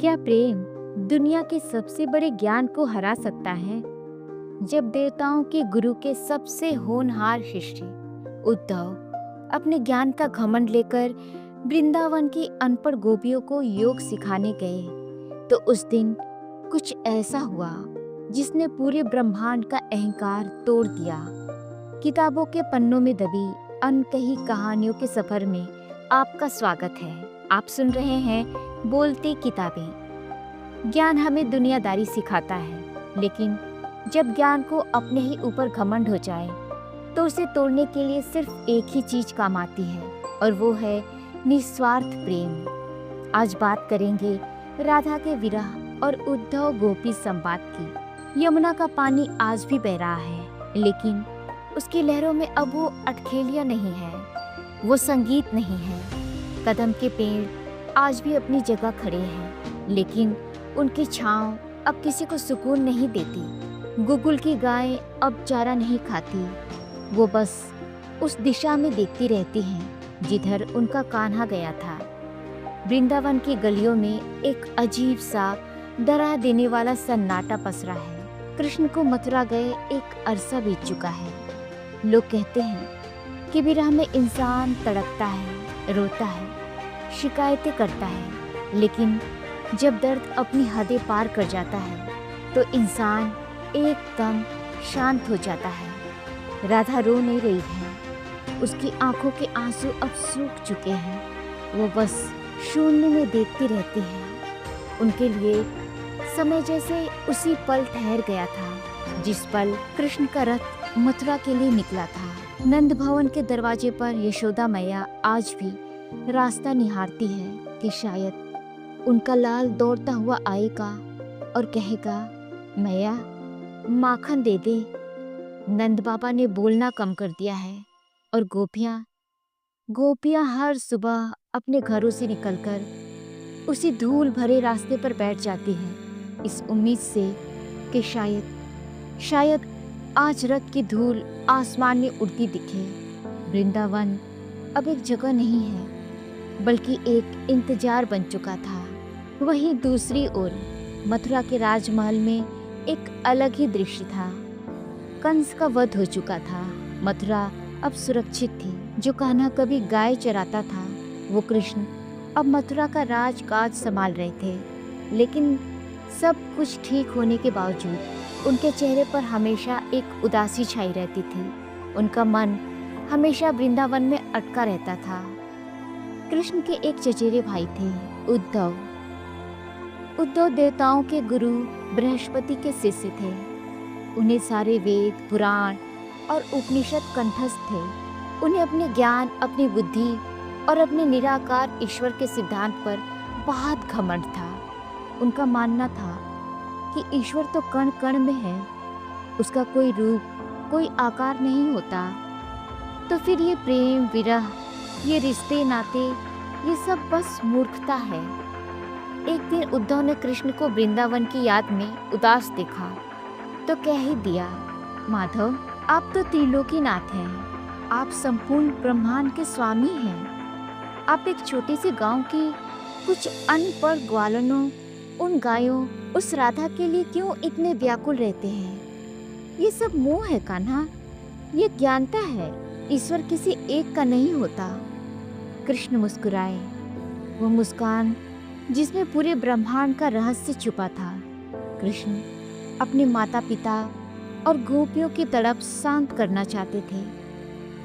क्या प्रेम दुनिया के सबसे बड़े ज्ञान को हरा सकता है? जब देवताओं के गुरु के सबसे होनहार शिष्य उद्धव अपने ज्ञान का घमंड लेकर वृंदावन की अनपढ़ गोपियों को योग सिखाने गए, तो उस दिन कुछ ऐसा हुआ जिसने पूरे ब्रह्मांड का अहंकार तोड़ दिया। किताबों के पन्नों में दबी अनकही कहानियों के सफर में आपका स्वागत है। आप सुन रहे हैं बोलती किताबें। ज्ञान हमें दुनियादारी सिखाता है, लेकिन जब ज्ञान को अपने ही ऊपर घमंड हो जाए तो उसे तोड़ने के लिए सिर्फ एक ही चीज काम आती है, और वो है निस्वार्थ प्रेम। आज बात करेंगे राधा के विरह और उद्धव गोपी संवाद की। यमुना का पानी आज भी बह रहा है, लेकिन उसकी लहरों में अब वो अटखेलियां नहीं है, वो संगीत नहीं है। कदम के पेड़ आज भी अपनी जगह खड़े हैं, लेकिन उनकी छांव अब किसी को सुकून नहीं देती। गुगुल की गाय अब चारा नहीं खाती, वो बस उस दिशा में देखती रहती हैं जिधर उनका कान्हा गया था। वृंदावन की गलियों में एक अजीब सा डरा देने वाला सन्नाटा पसरा है। कृष्ण को मथुरा गए एक अरसा बीत चुका है। लोग कहते हैं कि विरह में इंसान तड़पता है, रोता है, शिकायतें करता है, लेकिन जब दर्द अपनी हदें पार कर जाता है तो इंसान एकदम शांत हो जाता है। राधा रो नहीं रही है, उसकी आंखों के आंसू अब सूख चुके हैं। वो बस शून्य में देखती रहती है। उनके लिए समय जैसे उसी पल ठहर गया था जिस पल कृष्ण का रथ मथुरा के लिए निकला था। नंद भवन के दरवाजे पर यशोदा मैया आज भी रास्ता निहारती है कि शायद उनका लाल दौड़ता हुआ आएगा और कहेगा, मैया माखन दे दे। नंद बाबा ने बोलना कम कर दिया है, और गोपियां हर सुबह अपने घरों से निकलकर उसी धूल भरे रास्ते पर बैठ जाती हैं, इस उम्मीद से कि शायद आज रथ की धूल आसमान में उड़ती दिखे। वृंदावन अब एक जगह नहीं है, बल्कि एक इंतजार बन चुका था। वहीं दूसरी ओर मथुरा के राजमहल में एक अलग ही दृश्य था। कंस का वध हो चुका था। मथुरा अब सुरक्षित थी। जो कान्हा कभी गाय चराता था, वो कृष्ण अब मथुरा का राजकाज संभाल रहे थे। लेकिन सब कुछ ठीक होने के बावजूद उनके चेहरे पर हमेशा एक उदासी छाई रहती थी। उनका मन हमेशा वृंदावन में अटका रहता था। कृष्ण के एक चचेरे भाई थे, उद्धव देवताओं के गुरु बृहस्पति के शिष्य थे। उन्हें सारे वेद, पुराण और उपनिषद कंठस्थ थे। उन्हें अपने ज्ञान, अपनी बुद्धि और अपने निराकार ईश्वर के सिद्धांत पर बहुत घमंड था। उनका मानना था कि ईश्वर तो कण कण में है, उसका कोई रूप, कोई आकार नहीं होता। तो फिर ये प्रेम, विरह, ये रिश्ते नाते, ये सब बस मूर्खता है। एक दिन उद्धव ने कृष्ण को वृंदावन की याद में उदास देखा तो कह ही दिया, माधव आप तो त्रिलोकीनाथ हैं, आप संपूर्ण ब्रह्मांड के स्वामी हैं। आप एक छोटे से गांव की कुछ अनपढ़ ग्वालनों, उन गायों, उस राधा के लिए क्यों इतने व्याकुल रहते हैं? ये सब मोह है कान्हा, ये ज्ञानता है। ईश्वर किसी एक का नहीं होता। कृष्ण मुस्कुराए, वो मुस्कान जिसमें पूरे ब्रह्मांड का रहस्य छुपा था। कृष्ण अपने माता पिता और गोपियों की तड़प शांत करना चाहते थे,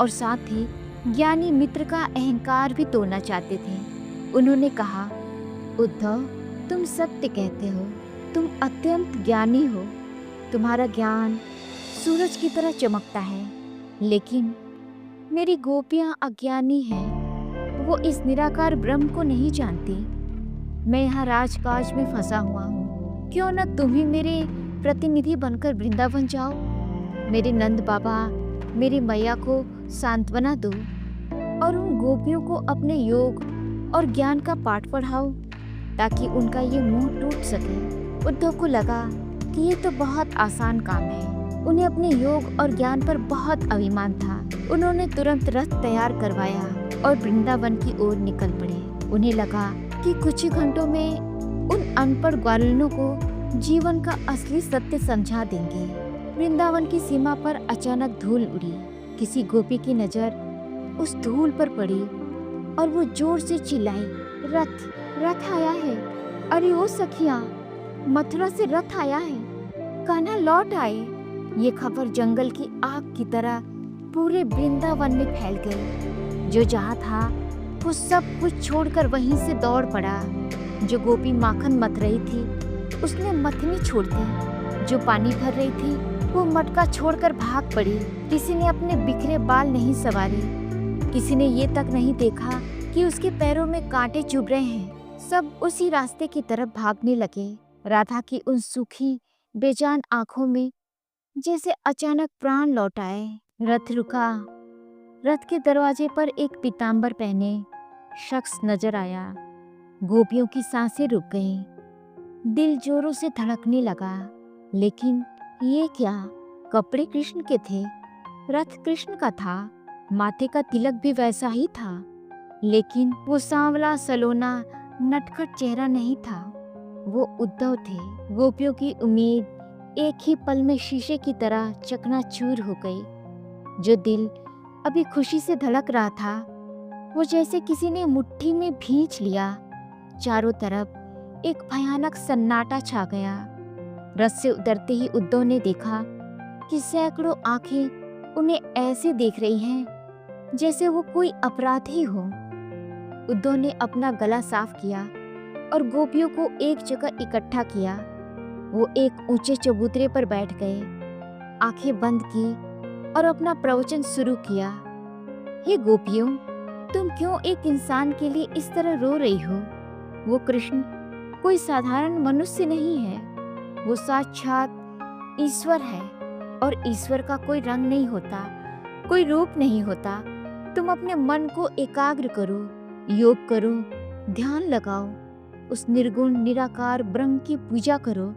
और साथ ही ज्ञानी मित्र का अहंकार भी तोड़ना चाहते थे। उन्होंने कहा, उद्धव तुम सत्य कहते हो, तुम अत्यंत ज्ञानी हो, तुम्हारा ज्ञान सूरज की तरह चमकता है, लेकिन मेरी गोपियां अज्ञानी हैं, वो इस निराकार ब्रह्म को नहीं जानती। मैं यहाँ राजकाज में फंसा हुआ हूँ, क्यों न तुम ही मेरे प्रतिनिधि बनकर वृंदावन जाओ। मेरे नंद बाबा, मेरी मैया को सांत्वना दो और उन गोपियों को अपने योग और ज्ञान का पाठ पढ़ाओ, ताकि उनका ये मोह टूट सके। उद्धव को लगा कि ये तो बहुत आसान काम है। उन्हें अपने योग और ज्ञान पर बहुत अभिमान था। उन्होंने तुरंत रथ तैयार करवाया और वृंदावन की ओर निकल पड़े। उन्हें लगा कि कुछ ही घंटों में उन अनपढ़ ग्वालिनों को जीवन का असली सत्य समझा देंगे। वृंदावन की सीमा पर अचानक धूल उड़ी। किसी गोपी की नजर उस धूल पर पड़ी और वो जोर से चिल्लाई, रथ रथ आया है। अरे ओ सखिया, मथुरा से रथ आया है, कान्हा लौट आए। ये खबर जंगल की आग की तरह पूरे वृंदावन में फैल गई। जो जहाँ था वो सब कुछ छोड़कर वहीं से दौड़ पड़ा। जो गोपी माखन मथ रही थी उसने मथनी छोड़ दी। जो पानी भर रही थी वो मटका छोड़कर भाग पड़ी। किसी ने अपने बिखरे बाल नहीं संवारे, किसी ने ये तक नहीं देखा कि उसके पैरों में कांटे चुभ रहे हैं। सब उसी रास्ते की तरफ भागने लगे। राधा की उन सूखी बेजान आंखों में जैसे अचानक प्राण लौट आए। रथ रुका। रथ के दरवाजे पर एक पीतांबर पहने शख्स नजर आया। गोपियों की सांसें रुक गईं। दिल जोरों से धड़कने लगा। लेकिन ये क्या? कपड़े कृष्ण के थे, रथ कृष्ण का था, माथे का तिलक भी वैसा ही था, लेकिन वो सांवला सलोना नटखट चेहरा नहीं था। वो उद्धव थे। गोपियों की उम्मीद एक ही पल में शीशे की तरह चकनाचूर हो गई। जो दिल अभी खुशी से धड़क रहा था वो जैसे किसी ने मुट्ठी में भींच लिया। चारों तरफ एक भयानक सन्नाटा छा गया। रथ से उतरते ही उद्धव ने देखा कि सैकड़ों आंखें उन्हें ऐसे देख रही हैं जैसे वो कोई अपराधी हो। उद्धव ने अपना गला साफ किया और गोपियों को एक जगह इकट्ठा किया। वो एक ऊंचे चबूतरे पर बैठ गए, आंखें बंद की और अपना प्रवचन शुरू किया। हे गोपियों, तुम क्यों एक इंसान के लिए इस तरह रो रही हो? वो कृष्ण कोई साधारण मनुष्य नहीं है, वो साक्षात ईश्वर है। और ईश्वर का कोई रंग नहीं होता, कोई रूप नहीं होता। तुम अपने मन को एकाग्र करो, योग करो, ध्यान लगाओ, उस निर्गुण निराकार ब्रह्म की पूजा करो।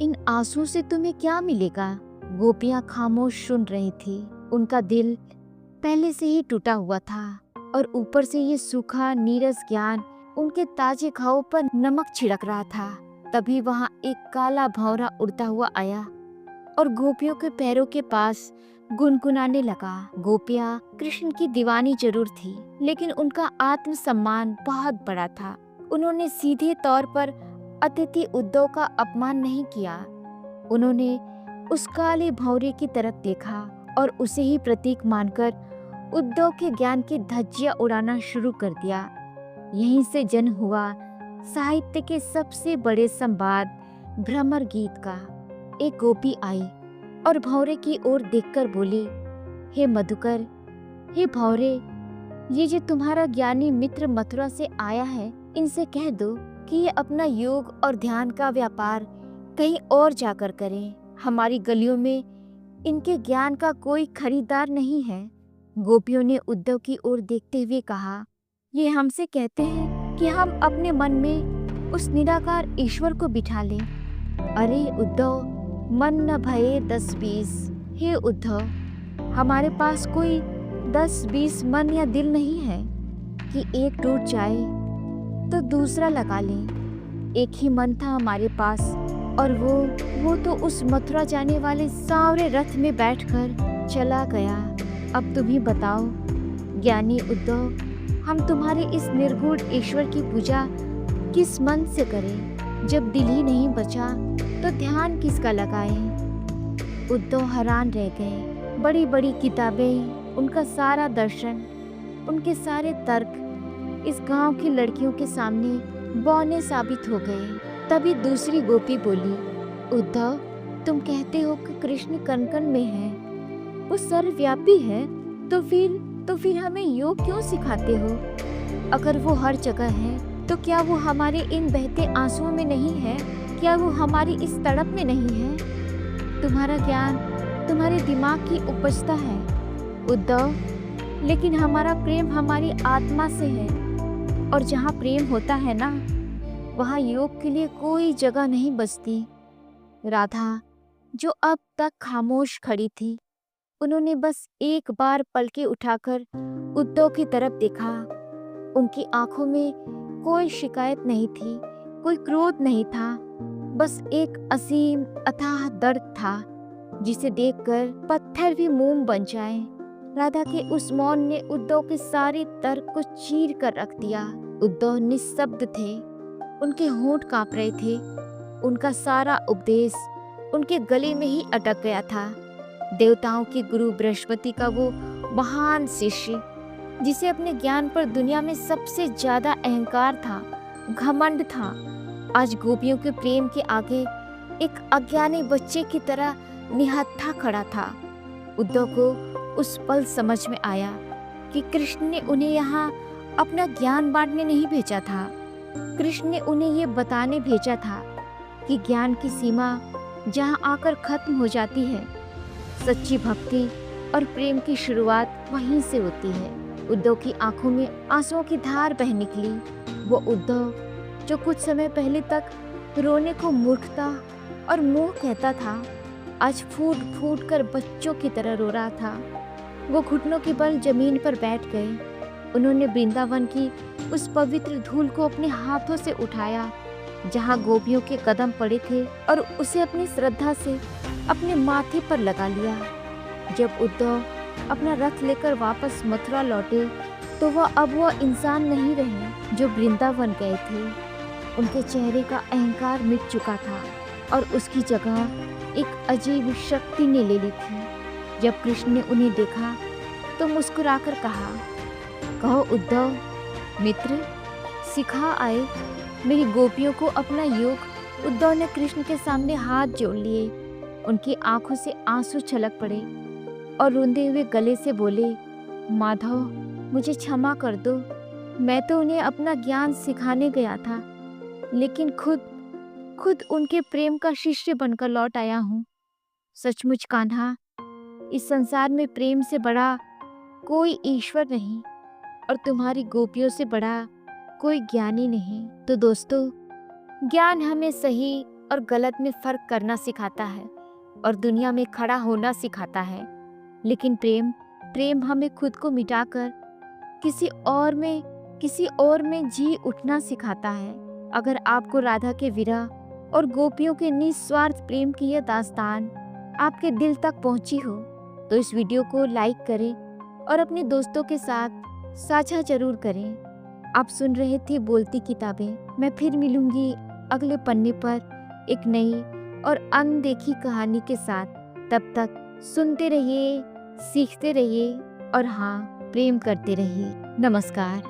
इन आंसुओं से तुम्हें क्या मिलेगा? गोपियां खामोश सुन रही थी। उनका दिल पहले से ही टूटा हुआ था और ऊपर से ये सूखा नीरस ज्ञान उनके ताजे घावों पर नमक छिड़क रहा था। तभी वहां एक काला भंवरा उड़ता हुआ आया और गोपियों के पैरों के पास गुनगुनाने लगा। गोपियां कृष्ण की दीवानी जरूर थी, लेकिन उनका आत्मसम्मान बहुत बड़ा था। उन्होंने सीधे तौर पर अतिथि उद्धव का अपमान नहीं किया। उन्होंने उस काले भंवरे की तरफ देखा और उसे ही प्रतीक मानकर उद्धव के ज्ञान की धज्जियां उड़ाना शुरू कर दिया। यहीं से जन्म हुआ साहित्य के सबसे बड़े संवाद भ्रमर गीत का। एक गोपी आई और भंवरे की ओर देखकर बोली, हे मधुकर, हे भंवरे, ये जो तुम्हारा ज्ञानी मित्र मथुरा से आया है, इनसे कह दो कि ये अपना योग और ध्यान का व्यापार कहीं और जाकर करें। हमारी गलियों में इनके ज्ञान का कोई खरीदार नहीं है। गोपियों ने उद्धव की ओर देखते हुए कहा, ये हमसे कहते हैं कि हम अपने मन में उस निराकार ईश्वर को बिठा लें। अरे उद्धव, मन न भये 10-20। हे उद्धव, हमारे पास कोई 10-20 मन या दिल नहीं है कि एक टूट जाए तो दूसरा लगा लें। एक ही मन था हमारे पास और वो तो उस मथुरा जाने वाले सांवरे रथ में बैठकर चला गया। अब तुम ही बताओ ज्ञानी उद्धव, हम तुम्हारे इस निर्गुण ईश्वर की पूजा किस मन से करें? जब दिल ही नहीं बचा तो ध्यान किसका लगाएं? उद्धव हैरान रह गए। बड़ी बड़ी किताबें, उनका सारा दर्शन, उनके सारे तर्क इस गांव की लड़कियों के सामने बौने साबित हो गए। तभी दूसरी गोपी बोली, उद्धव, तुम कहते हो कि कृष्ण कण-कण में है, वो सर्वव्यापी है, तो फिर हमें योग क्यों सिखाते हो? अगर वो हर जगह है तो क्या वो हमारे इन बहते आंसुओं में नहीं है? क्या वो हमारी इस तड़प में नहीं है? तुम्हारा ज्ञान तुम्हारे दिमाग की उपजता है उद्धव, लेकिन हमारा प्रेम हमारी आत्मा से है, और जहाँ प्रेम होता है ना, वहाँ योग के लिए कोई जगह नहीं बचती। राधा, जो अब तक खामोश खड़ी थी, उन्होंने बस एक बार पलकें उठाकर उद्धव की तरफ देखा। उनकी आंखों में कोई शिकायत नहीं थी, कोई क्रोध नहीं था, बस एक असीम अथाह दर्द था जिसे देखकर पत्थर भी मोम बन जाए। राधा के उस मौन ने उद्धव के सारे तर्क को चीर कर रख दिया। उद्धव निःशब्द थे, उनके होंठ कांप रहे थे, उनका सारा उपदेश उनके गले में ही अटक गया था। देवताओं के गुरु बृहस्पति का वो महान शिष्य, जिसे अपने ज्ञान पर दुनिया में सबसे ज्यादा अहंकार था, घमंड था, आज गोपियों के प्रेम के आगे एक अज्ञानी बच्चे की तरह निहत्था खड़ा था। उद्धव को उस पल समझ में आया कि कृष्ण ने उन्हें यहाँ अपना ज्ञान बांटने नहीं भेजा था। कृष्ण ने उन्हें ये बताने भेजा था कि ज्ञान की सीमा जहाँ आकर खत्म हो जाती है, सच्ची भक्ति और प्रेम की शुरुआत वहीं से होती है। उद्धव की आंखों में आंसुओं की धार बह निकली। वो उद्धव जो कुछ समय पहले तक रोने को मूर्खता और मोह कहता था, आज फूट फूट कर बच्चों की तरह रो रहा था। वो घुटनों के बल जमीन पर बैठ गए। उन्होंने वृंदावन की उस पवित्र धूल को अपने हाथों से उठाया जहाँ गोपियों के कदम पड़े थे, और उसे अपनी श्रद्धा से अपने माथे पर लगा लिया। जब उद्धव अपना रथ लेकर वापस मथुरा लौटे तो वह इंसान नहीं रहे जो वृंदावन गए थे। उनके चेहरे का अहंकार मिट चुका था और उसकी जगह एक अजीब शक्ति ने ले ली थी। जब कृष्ण ने उन्हें देखा तो मुस्कुराकर कहा, कहो उद्धव मित्र, सिखा आए मेरी गोपियों को अपना योग। उद्धव ने कृष्ण के सामने हाथ जोड़ लिए। उनकी आंखों से आंसू छलक पड़े और रोंदे हुए गले से बोले, माधव मुझे क्षमा कर दो, मैं तो उन्हें अपना ज्ञान सिखाने गया था, लेकिन खुद उनके प्रेम का शिष्य बनकर लौट आया हूँ। सचमुच कान्हा, इस संसार में प्रेम से बड़ा कोई ईश्वर नहीं और तुम्हारी गोपियों से बड़ा कोई ज्ञानी नहीं। तो दोस्तों, ज्ञान हमें सही और गलत में फर्क करना सिखाता है और दुनिया में खड़ा होना सिखाता है, लेकिन प्रेम हमें खुद को मिटाकर किसी और में जी उठना सिखाता है। अगर आपको राधा के विरह और गोपियों के निस्वार्थ प्रेम की यह दास्तान आपके दिल तक पहुंची हो तो इस वीडियो को लाइक करें और अपने दोस्तों के साथ साझा जरूर करें। आप सुन रहे थे बोलती किताबें। मैं फिर मिलूंगी अगले पन्ने पर एक नई और अनदेखी कहानी के साथ। तब तक सुनते रहिए, सीखते रहिए और हाँ, प्रेम करते रहिए। नमस्कार।